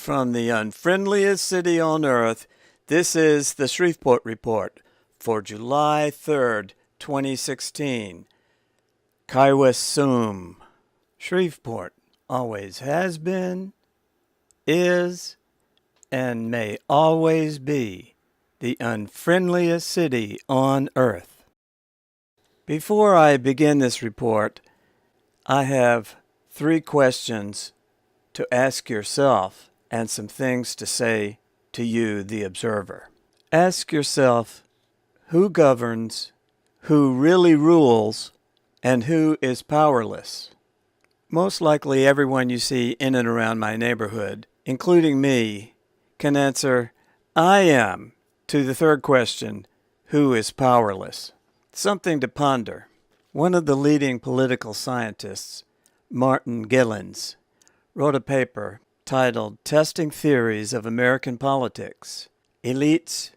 from the unfriendliest city on earth. This is the Shreveport Report for July 3rd, 2016. CIVIS Sum. Shreveport always has been, is, and may always be the unfriendliest city on earth. Before I begin this report, I have 3 questions to ask yourself and some things to say to you, the observer. Ask yourself who governs, who really rules, and who is powerless. Most likely everyone you see in and around my neighborhood, including me, can answer, I am, to the third question, who is powerless? Something to ponder. One of the leading political scientists, Martin Gilens, wrote a paper titled Testing Theories of American Politics, Elites,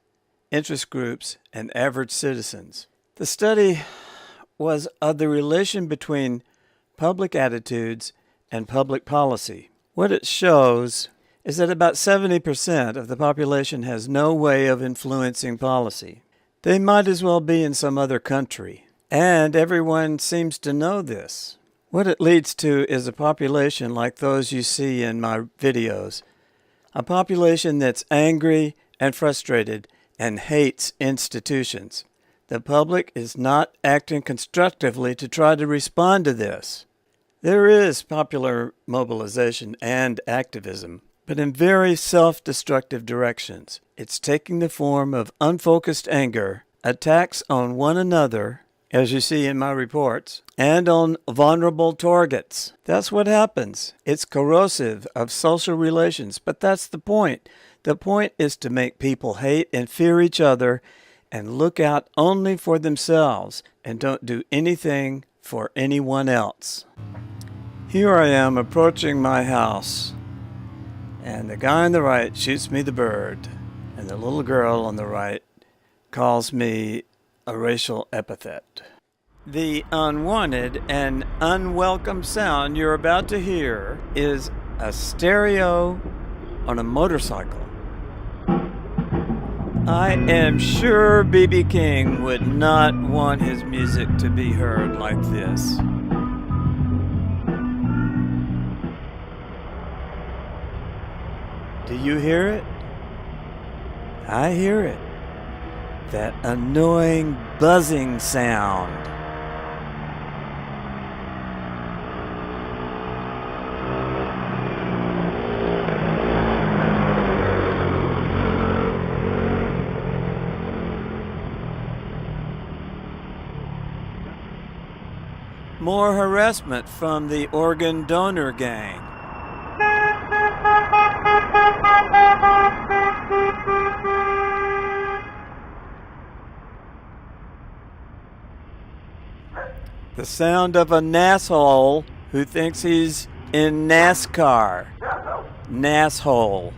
Interest Groups, and Average Citizens. The study was of the relation between public attitudes and public policy. What it shows is that about 70% of the population has no way of influencing policy. They might as well be in some other country, and everyone seems to know this. What it leads to is a population like those you see in my videos, a population that's angry and frustrated and hates institutions. The public is not acting constructively to try to respond to this. There is popular mobilization and activism, but in very self-destructive directions. It's taking the form of unfocused anger, attacks on one another, as you see in my reports, and on vulnerable targets. That's what happens. It's corrosive of social relations, but that's the point. The point is to make people hate and fear each other and look out only for themselves and don't do anything for anyone else. Here I am approaching my house, and the guy on the right shoots me the bird, and the little girl on the right calls me a racial epithet. The unwanted and unwelcome sound you're about to hear is a stereo on a motorcycle. I am sure B.B. King would not want his music to be heard like this. Do you hear it? I hear it. That annoying buzzing sound. More harassment from the organ donor gang. The sound of a nasshole who thinks he's in NASCAR. Nasshole.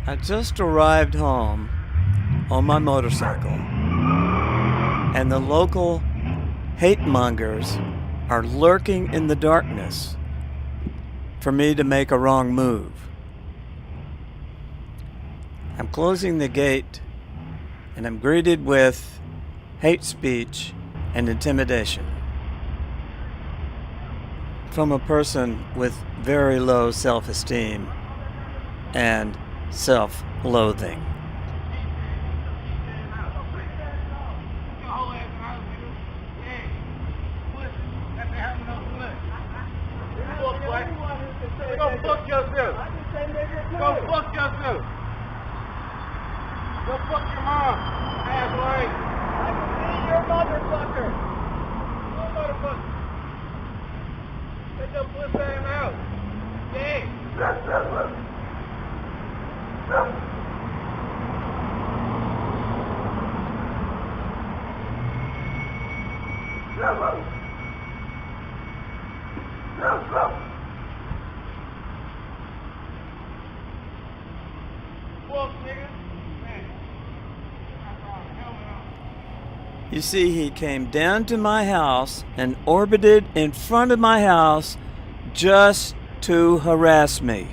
I just arrived home on my motorcycle, and the local hate mongers are lurking in the darkness for me to make a wrong move. I'm closing the gate, and I'm greeted with hate speech and intimidation from a person with very low self-esteem and self-loathing. Go fuck yourself. Go fuck yourself. Go fuck your mom. Halfway. I can see your motherfucker. No motherfucker. Take your pussy ass out. Yeah. book, nigga. You see, he came down to my house and orbited in front of my house just to harass me.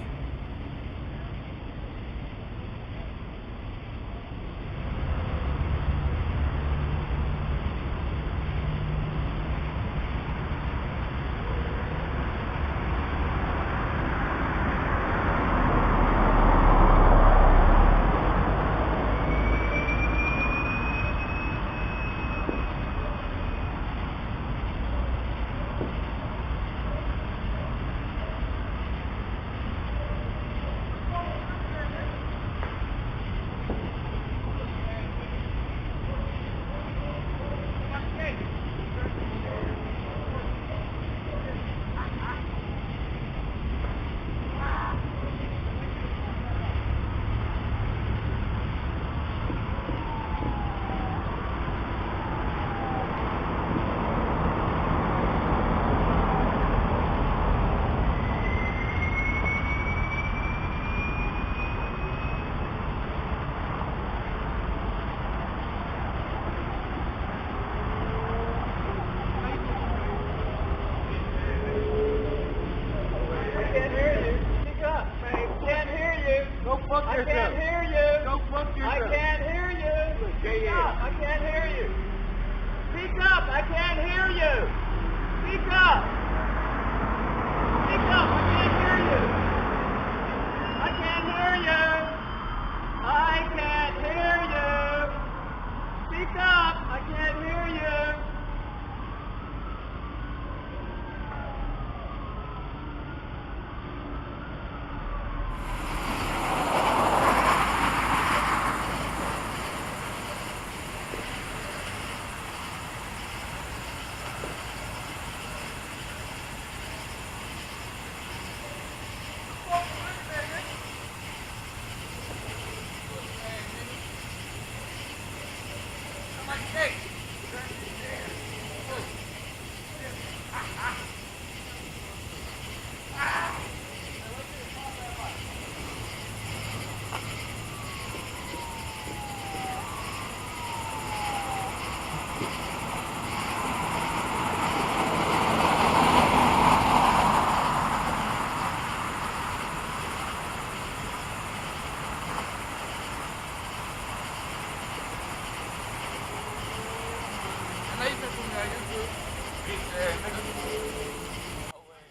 I can't hear you. Go fuck yourself. I can't hear you. Speak up. I can't hear you. Speak up. I can't hear you. Speak up. Speak up. I can't hear you. I can't hear you. I can't hear you. Speak up. I can't hear you.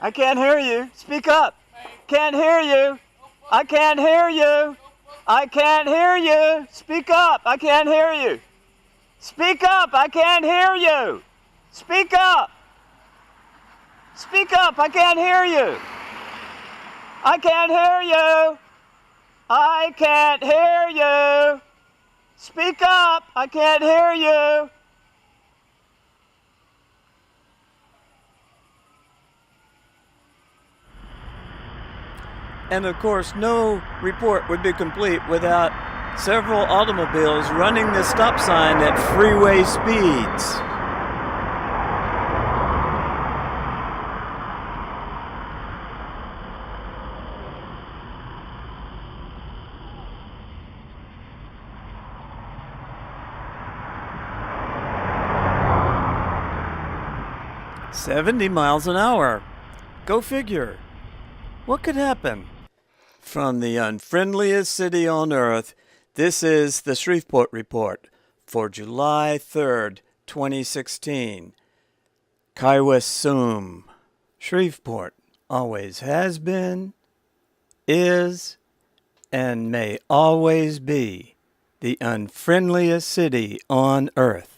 I can't hear you. Speak up. Can't hear you. I can't hear you. I can't hear you. Speak up. I can't hear you. Speak up. I can't hear you. Speak up. Speak up. I can't hear you. I can't hear you. I can't hear you. Speak up. I can't hear you. And of course, no report would be complete without several automobiles running the stop sign at freeway speeds. "70 miles an hour. Go figure. What could happen?" From the unfriendliest city on earth, this is the Shreveport Report for July 3rd, 2016. CIVIS Sum. Shreveport always has been, is, and may always be the unfriendliest city on earth.